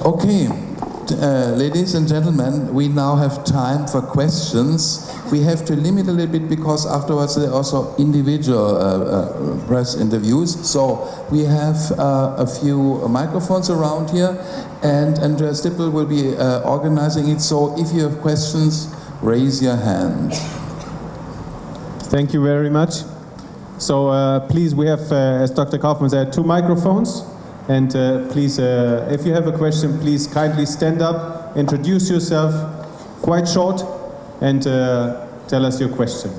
Okay, ladies and gentlemen, we now have time for questions. We have to limit a little bit because afterwards there are also individual press interviews. So we have a few microphones around here, and Andreas Dippel will be organizing it. So if you have questions, raise your hand. Thank you very much. So please, we have, as Dr. Kaufmann said, 2 microphones. And please, if you have a question, please kindly stand up, introduce yourself, quite short, and tell us your question.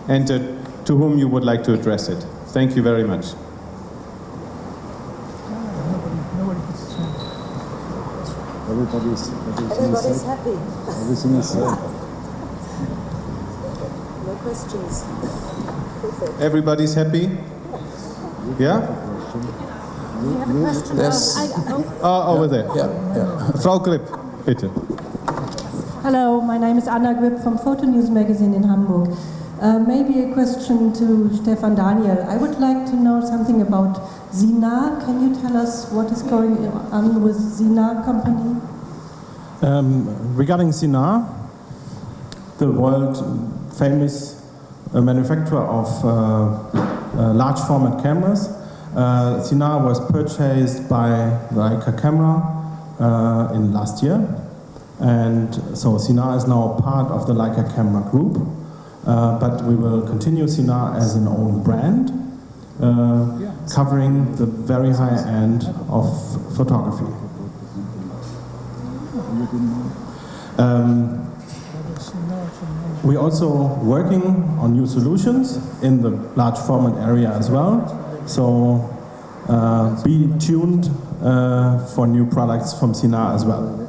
And to whom you would like to address it. Thank you very much. Everybody's happy. Everything is No questions. Perfect. Everybody's happy? Yeah? Do you have a question? Yes. Over there. Yeah. Frau Grip, bitte. Hello, my name is Anna Grip from Photo News magazine in Hamburg. Maybe a question to Stefan Daniel. I would like to know something about Sinar. Can you tell us what is going on with Sinar company? Regarding Sinar, the world famous manufacturer of large format cameras, Sinar was purchased by Leica camera in last year, and so Sinar is now part of the Leica camera group, but we will continue Sinar as an own brand, covering the very high end of photography. We're also working on new solutions in the large format area as well. So be tuned for new products from Sinar as well.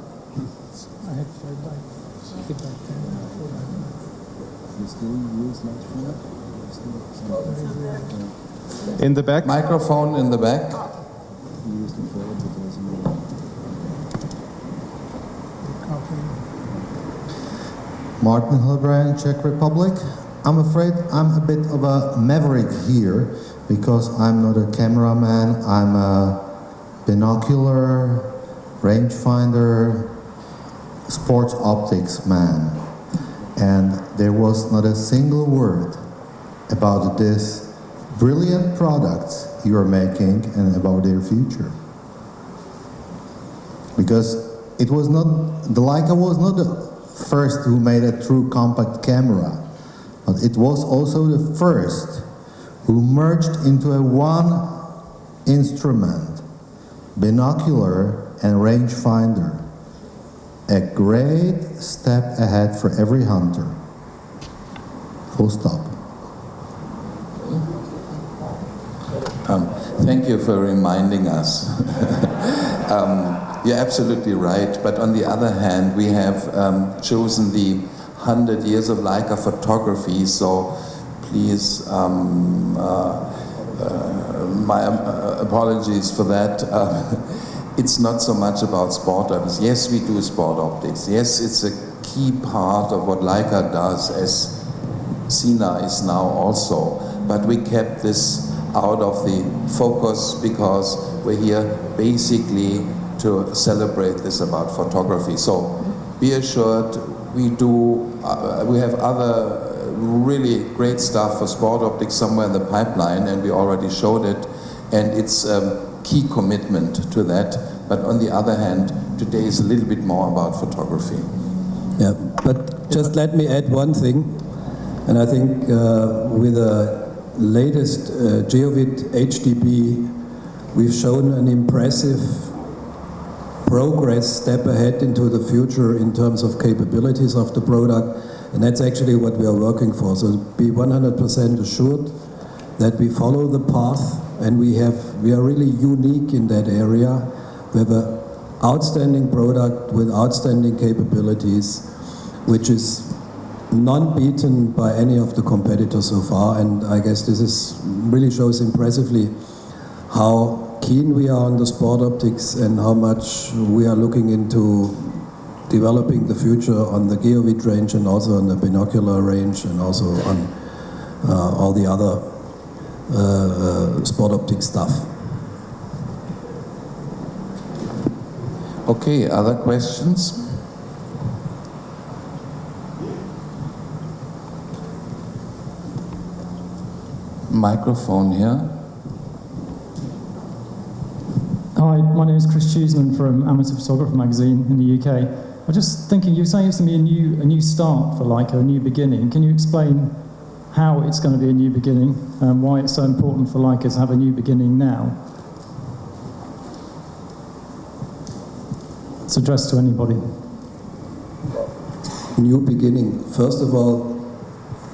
In the back. Microphone in the back. Martin Hilbrand, Czech Republic. I'm afraid I'm a bit of a maverick here because I'm not a cameraman, I'm a binocular, rangefinder, sports optics man. And there was not a single word about this brilliant products you are making and about their future. Because it was not, the Leica was not the first who made a true compact camera, but it was also the first who merged into a one instrument, binocular and rangefinder. A great step ahead for every hunter. Full stop. Thank you for reminding us. You're absolutely right, but on the other hand, we have chosen the 100 years of Leica photography, so please, my apologies for that. It's not so much about sport optics. Yes, we do sport optics. Yes, it's a key part of what Leica does, as Sinar is now also, but we kept this out of the focus because we're here basically to celebrate this about photography. So be assured, we have other really great stuff for sport optics somewhere in the pipeline, and we already showed it, and it's a key commitment to that. But on the other hand, today is a little bit more about photography. Yeah, but just let me add one thing, and I think with the latest GeoVid HDB, we've shown an impressive progress, step ahead into the future in terms of capabilities of the product, and that's actually what we are working for. So be 100% assured that we follow the path, and we are really unique in that area. We have an outstanding product with outstanding capabilities, which is non-beaten by any of the competitors so far, and I guess this really shows impressively how keen we are on the sport optics and how much we are looking into developing the future on the GeoVid range and also on the binocular range and also on all the other sport optic stuff. Okay, other questions? Microphone here. Hi, my name is Chris Cheeseman from Amateur Photographer magazine in the UK. I was just thinking, you were saying it's going to be a new start for Leica, a new beginning. Can you explain how it's going to be a new beginning and why it's so important for Leica to have a new beginning now? It's addressed to anybody. New beginning. First of all,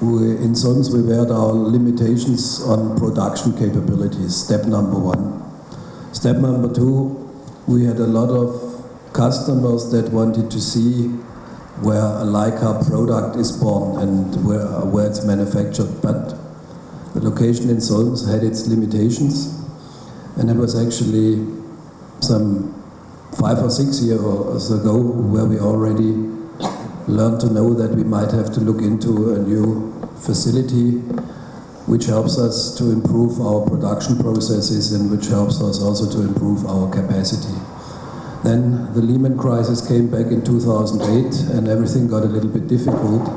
in Sons we had our limitations on production capabilities, step number one. Step number two, we had a lot of customers that wanted to see where a Leica product is born and where it's manufactured, but the location in Solms had its limitations, and it was actually some 5 or 6 years ago where we already learned to know that we might have to look into a new facility which helps us to improve our production processes and which helps us also to improve our capacity. Then the Lehman crisis came back in 2008 and everything got a little bit difficult.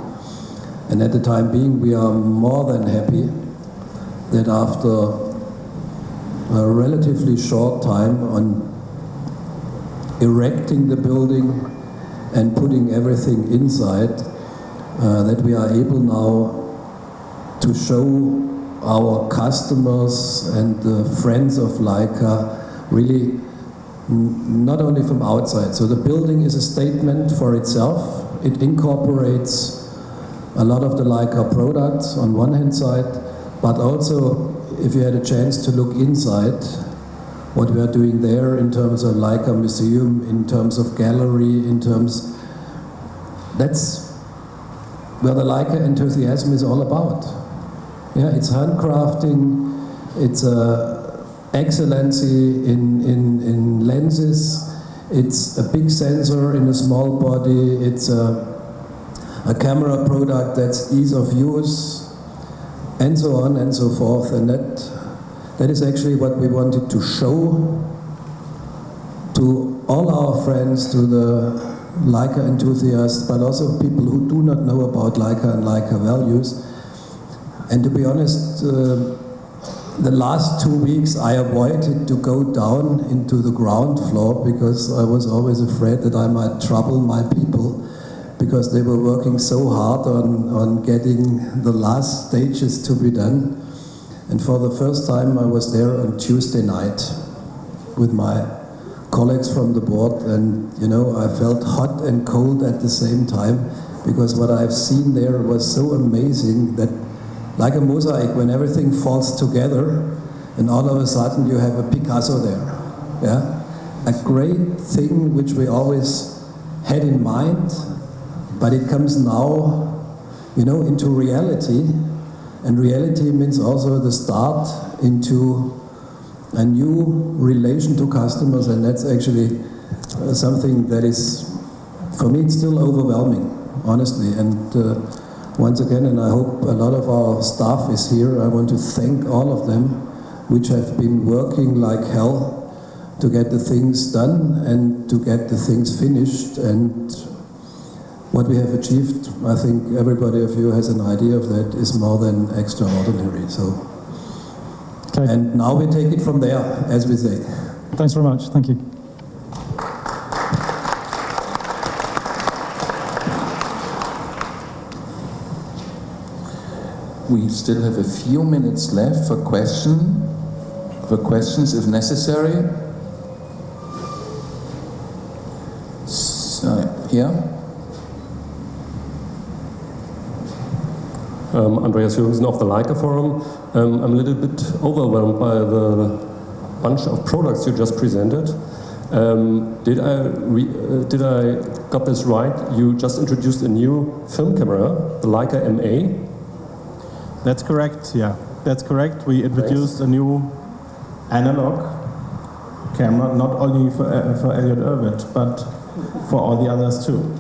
And at the time being, we are more than happy that after a relatively short time on erecting the building and putting everything inside, that we are able now to show our customers and the friends of Leica really not only from outside. So the building is a statement for itself. It incorporates a lot of the Leica products on one hand side, but also if you had a chance to look inside what we are doing there in terms of Leica Museum, in terms of gallery, in terms, that's where the Leica enthusiasm is all about. Yeah, it's handcrafting, it's excellency in lenses, it's a big sensor in a small body, it's a camera product that's ease of use, and so on and so forth. And that is actually what we wanted to show to all our friends, to the Leica enthusiasts, but also people who do not know about Leica and Leica values. And to be honest, the last 2 weeks I avoided to go down into the ground floor because I was always afraid that I might trouble my people, because they were working so hard on getting the last stages to be done. And for the first time I was there on Tuesday night with my colleagues from the board, and you know, I felt hot and cold at the same time, because what I've seen there was so amazing, that like a mosaic, when everything falls together and all of a sudden you have a Picasso there. Yeah? A great thing which we always had in mind, but it comes now, you know, into reality. And reality means also the start into a new relation to customers, and that's actually something that is, for me, it's still overwhelming, honestly. And once again, and I hope a lot of our staff is here, I want to thank all of them which have been working like hell to get the things done and to get the things finished. And what we have achieved, I think everybody of you has an idea of that, is more than extraordinary. So, okay. And now we take it from there, as we say. Thanks very much. Thank you. We still have a few minutes left for questions if necessary. So, here. Andreas Jürgensen of the Leica Forum. I'm a little bit overwhelmed by the bunch of products you just presented. Did I got this right? You just introduced a new film camera, the Leica MA. That's correct, yeah. That's correct. We introduced a new analog camera, not only for Elliot Erwitt, but for all the others too.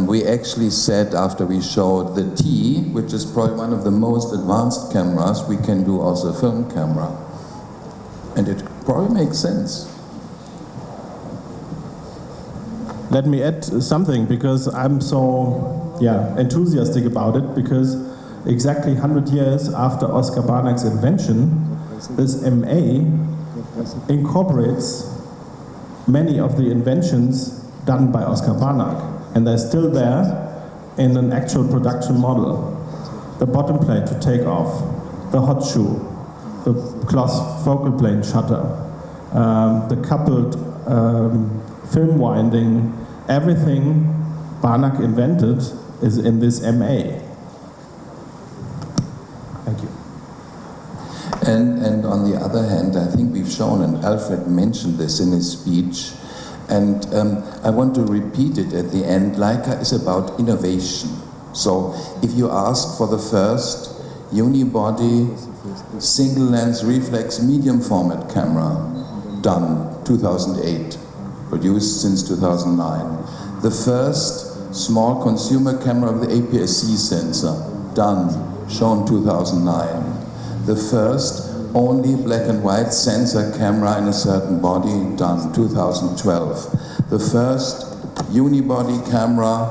We actually said, after we showed the T, which is probably one of the most advanced cameras, we can do also a film camera. And it probably makes sense. let me add something, because I'm so enthusiastic about it, because exactly 100 years after Oskar Barnack's invention, this MA incorporates many of the inventions done by Oskar Barnack, and they're still there in an actual production model. The bottom plate to take off, the hot shoe, the cloth focal plane shutter, the coupled film winding, everything Barnack invented is in this MA. Thank you. And on the other hand, I think we've shown, and Alfred mentioned this in his speech, and I want to repeat it at the end, Leica is about innovation. So if you ask for the first unibody, single lens reflex medium format camera, done 2008, produced since 2009. The first small consumer camera with the APS-C sensor, done, shown 2009. The first only black and white sensor camera in a certain body, done 2012. The first unibody camera,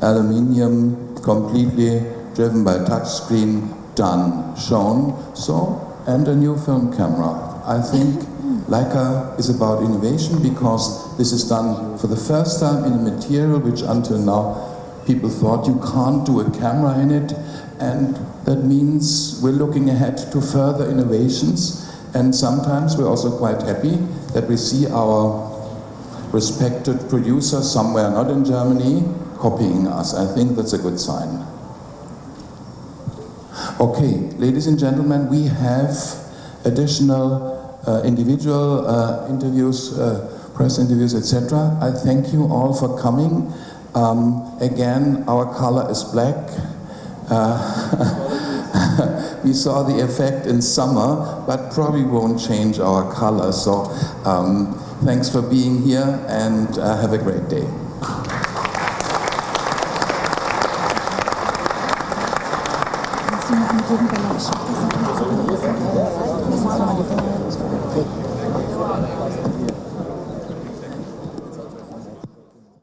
aluminium, completely driven by touchscreen, done, shown, and a new film camera. I think Leica is about innovation because this is done for the first time in a material which until now people thought you can't do a camera in it, and that means we're looking ahead to further innovations, and sometimes we're also quite happy that we see our respected producer somewhere not in Germany copying us. I think that's a good sign. Okay, ladies and gentlemen, we have additional individual interviews, press interviews, etc. I thank you all for coming. Again, our color is black. We saw the effect in summer, but probably won't change our color. So thanks for being here, and have a great day. Gegen